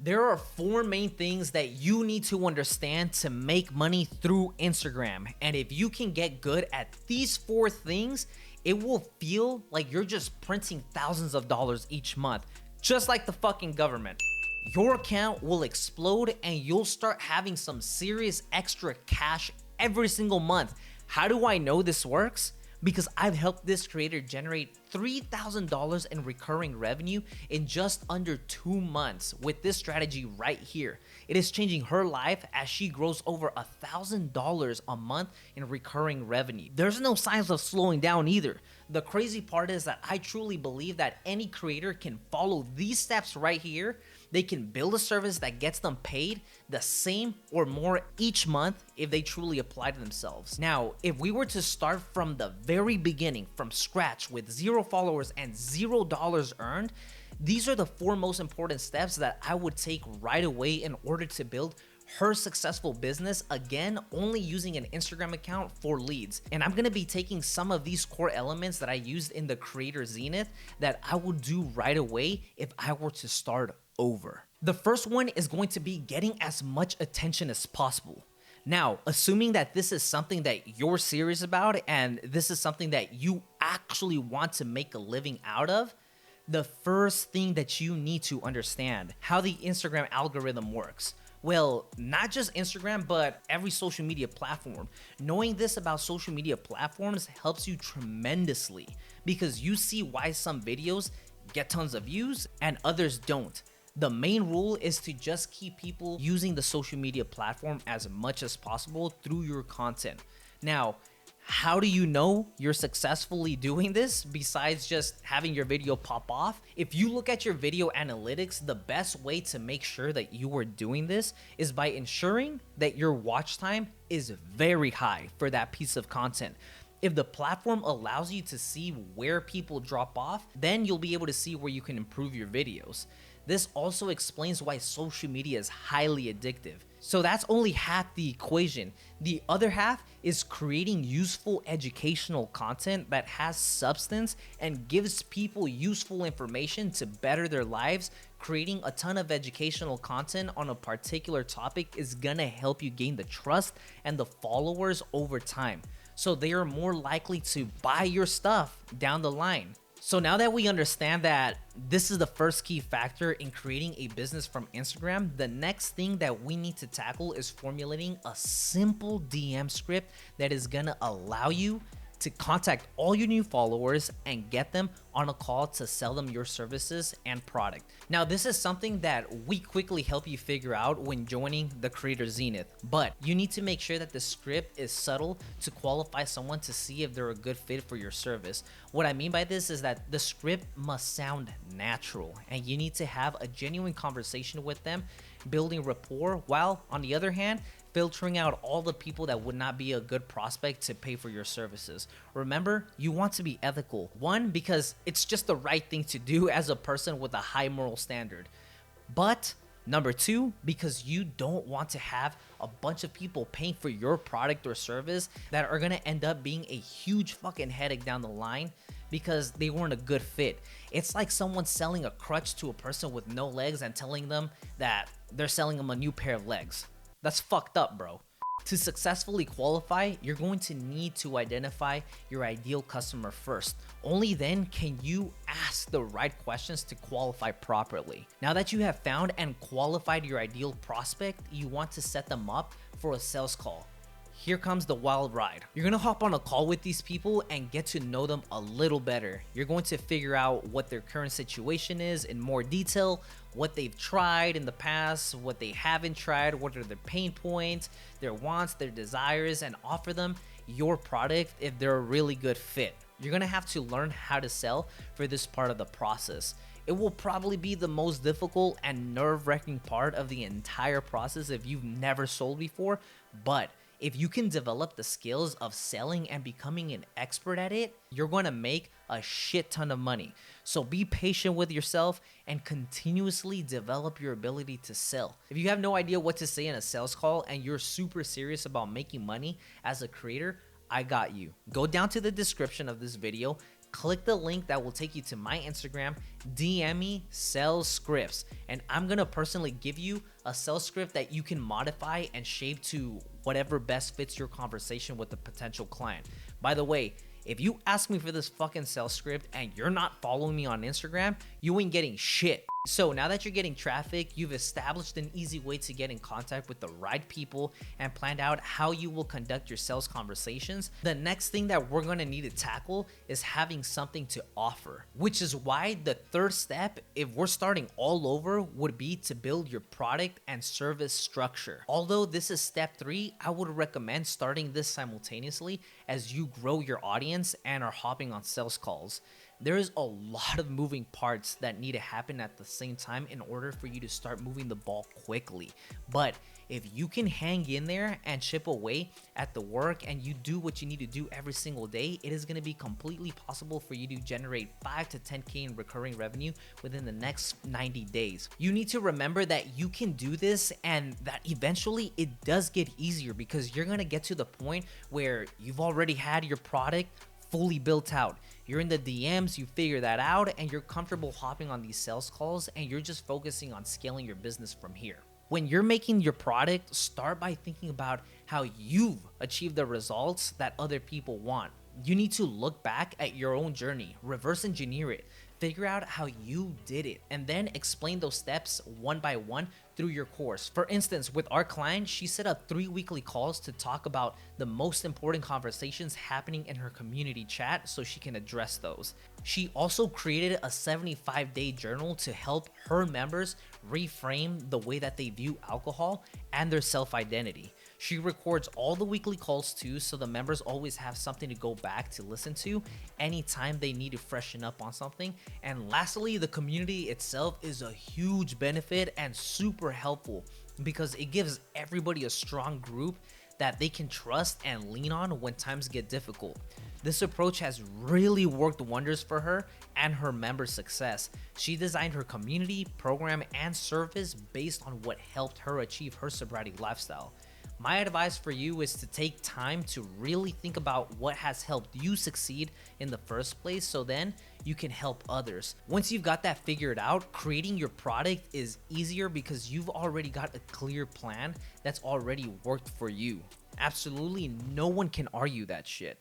There are four main things that you need to understand to make money through Instagram. And if you can get good at these four things, it will feel like you're just printing thousands of dollars each month, just like the fucking government. Your account will explode and you'll start having some serious extra cash every single month. How do I know this works? Because I've helped this creator generate $3,000 in recurring revenue in just under 2 months with this strategy right here. It is changing her life as she grows over $1,000 a month in recurring revenue. There's no signs of slowing down either. The crazy part is that I truly believe that any creator can follow these steps right here. They can build a service that gets them paid the same or more each month if they truly apply to themselves. Now, if we were to start from the very beginning, from scratch with 0 followers and $0 earned, these are the 4 most important steps that I would take right away in order to build her successful business, again, only using an Instagram account for leads. And I'm gonna be taking some of these core elements that I used in the Creator Zenith that I would do right away if I were to start over. The first one is going to be getting as much attention as possible. Now, assuming that this is something that you're serious about and this is something that you actually want to make a living out of, the first thing that you need to understand how the Instagram algorithm works. Well, not just Instagram, but every social media platform. Knowing this about social media platforms helps you tremendously because you see why some videos get tons of views and others don't. The main rule is to just keep people using the social media platform as much as possible through your content. Now, how do you know you're successfully doing this besides just having your video pop off? If you look at your video analytics, the best way to make sure that you are doing this is by ensuring that your watch time is very high for that piece of content. If the platform allows you to see where people drop off, then you'll be able to see where you can improve your videos. This also explains why social media is highly addictive. So that's only half the equation. The other half is creating useful educational content that has substance and gives people useful information to better their lives. Creating a ton of educational content on a particular topic is gonna help you gain the trust and the followers over time, so they are more likely to buy your stuff down the line. So now that we understand that this is the first key factor in creating a business from Instagram, the next thing that we need to tackle is formulating a simple DM script that is gonna allow you to contact all your new followers and get them on a call to sell them your services and product. Now, this is something that we quickly help you figure out when joining the Creator Zenith, but you need to make sure that the script is subtle to qualify someone to see if they're a good fit for your service. What I mean by this is that the script must sound natural and you need to have a genuine conversation with them, building rapport, while on the other hand, filtering out all the people that would not be a good prospect to pay for your services. Remember, you want to be ethical. 1, because it's just the right thing to do as a person with a high moral standard. But number 2, because you don't want to have a bunch of people paying for your product or service that are gonna end up being a huge fucking headache down the line because they weren't a good fit. It's like someone selling a crutch to a person with no legs and telling them that they're selling them a new pair of legs. That's fucked up, bro. To successfully qualify, you're going to need to identify your ideal customer first. Only then can you ask the right questions to qualify properly. Now that you have found and qualified your ideal prospect, you want to set them up for a sales call. Here comes the wild ride. You're gonna hop on a call with these people and get to know them a little better. You're going to figure out what their current situation is in more detail, what they've tried in the past, what they haven't tried, what are their pain points, their wants, their desires, and offer them your product if they're a really good fit. You're gonna have to learn how to sell for this part of the process. It will probably be the most difficult and nerve-wracking part of the entire process if you've never sold before, but if you can develop the skills of selling and becoming an expert at it, you're going to make a shit ton of money. So be patient with yourself and continuously develop your ability to sell. If you have no idea what to say in a sales call and you're super serious about making money as a creator, I got you. Go down to the description of this video, click the link that will take you to my Instagram, DM me sales scripts, and I'm gonna personally give you a sales script that you can modify and shape to whatever best fits your conversation with the potential client. By the way, if you ask me for this fucking sales script and you're not following me on Instagram, you ain't getting shit. So now that you're getting traffic, you've established an easy way to get in contact with the right people and planned out how you will conduct your sales conversations. The next thing that we're gonna need to tackle is having something to offer, which is why the third step, if we're starting all over, would be to build your product and service structure. Although this is step 3, I would recommend starting this simultaneously as you grow your audience and are hopping on sales calls. There is a lot of moving parts that need to happen at the same time in order for you to start moving the ball quickly. But if you can hang in there and chip away at the work and you do what you need to do every single day, it is going to be completely possible for you to generate 5 to 10K in recurring revenue within the next 90 days. You need to remember that you can do this and that eventually it does get easier because you're going to get to the point where you've already had your product fully built out. You're in the DMs, you figure that out, and you're comfortable hopping on these sales calls, and you're just focusing on scaling your business from here. When you're making your product, start by thinking about how you've achieved the results that other people want. You need to look back at your own journey, reverse engineer it, figure out how you did it, and then explain those steps one by one through your course. For instance, with our client, she set up 3 weekly calls to talk about the most important conversations happening in her community chat so she can address those. She also created a 75-day journal to help her members reframe the way that they view alcohol and their self-identity. She records all the weekly calls too, so the members always have something to go back to listen to anytime they need to freshen up on something. And lastly, the community itself is a huge benefit and super helpful because it gives everybody a strong group that they can trust and lean on when times get difficult. This approach has really worked wonders for her and her members' success. She designed her community, program, and service based on what helped her achieve her sobriety lifestyle. My advice for you is to take time to really think about what has helped you succeed in the first place so then you can help others. Once you've got that figured out, creating your product is easier because you've already got a clear plan that's already worked for you. Absolutely no one can argue that shit.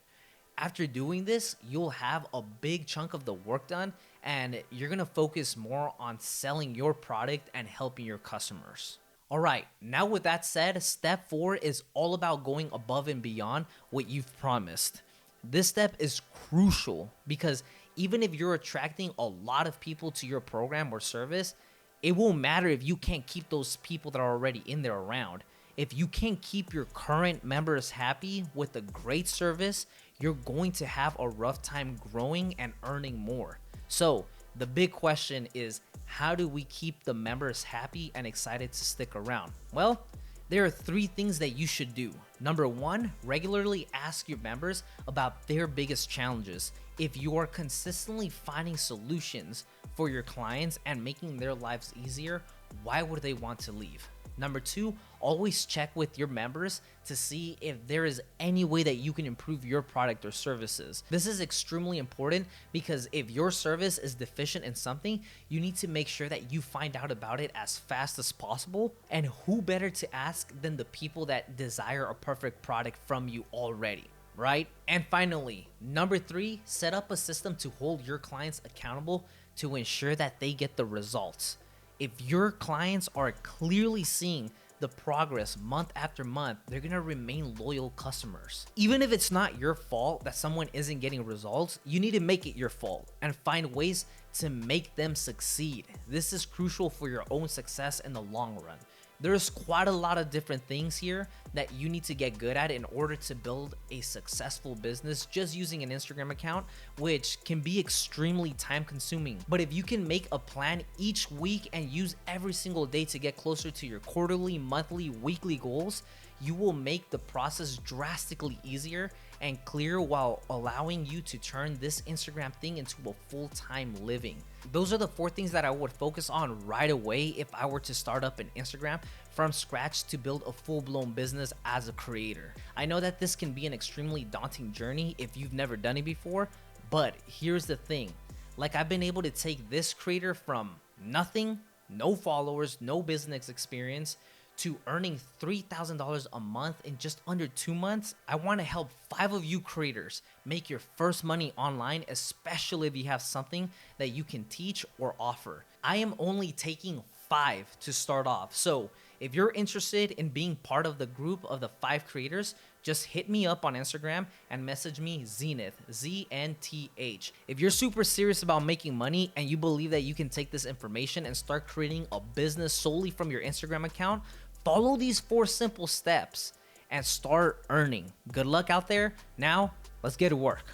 After doing this, you'll have a big chunk of the work done and you're gonna focus more on selling your product and helping your customers. Alright, now with that said, step 4 is all about going above and beyond what you've promised. This step is crucial because even if you're attracting a lot of people to your program or service, it won't matter if you can't keep those people that are already in there around. If you can't keep your current members happy with a great service, you're going to have a rough time growing and earning more. So the big question is, how do we keep the members happy and excited to stick around? Well, there are 3 things that you should do. Number 1, regularly ask your members about their biggest challenges. If you are consistently finding solutions for your clients and making their lives easier, why would they want to leave? Number 2, always check with your members to see if there is any way that you can improve your product or services. This is extremely important because if your service is deficient in something, you need to make sure that you find out about it as fast as possible. And who better to ask than the people that desire a perfect product from you already, right? And finally, number 3, set up a system to hold your clients accountable to ensure that they get the results. If your clients are clearly seeing the progress month after month, they're gonna remain loyal customers. Even if it's not your fault that someone isn't getting results, you need to make it your fault and find ways to make them succeed. This is crucial for your own success in the long run. There's quite a lot of different things here that you need to get good at in order to build a successful business just using an Instagram account, which can be extremely time consuming. But if you can make a plan each week and use every single day to get closer to your quarterly, monthly, weekly goals, you will make the process drastically easier and clear while allowing you to turn this Instagram thing into a full-time living. Those are the 4 things that I would focus on right away if I were to start up an Instagram from scratch to build a full-blown business as a creator. I know that this can be an extremely daunting journey if you've never done it before, But here's the thing, like I've been able to take this creator from nothing, no followers, no business experience, to earning $3,000 a month in just under 2 months. I want to help 5 of you creators make your first money online, especially if you have something that you can teach or offer. I am only taking 5 to start off. So if you're interested in being part of the group of the 5 creators, just hit me up on Instagram and message me Zenith, ZNTH. If you're super serious about making money and you believe that you can take this information and start creating a business solely from your Instagram account, follow these 4 simple steps and start earning. Good luck out there. Now, let's get to work.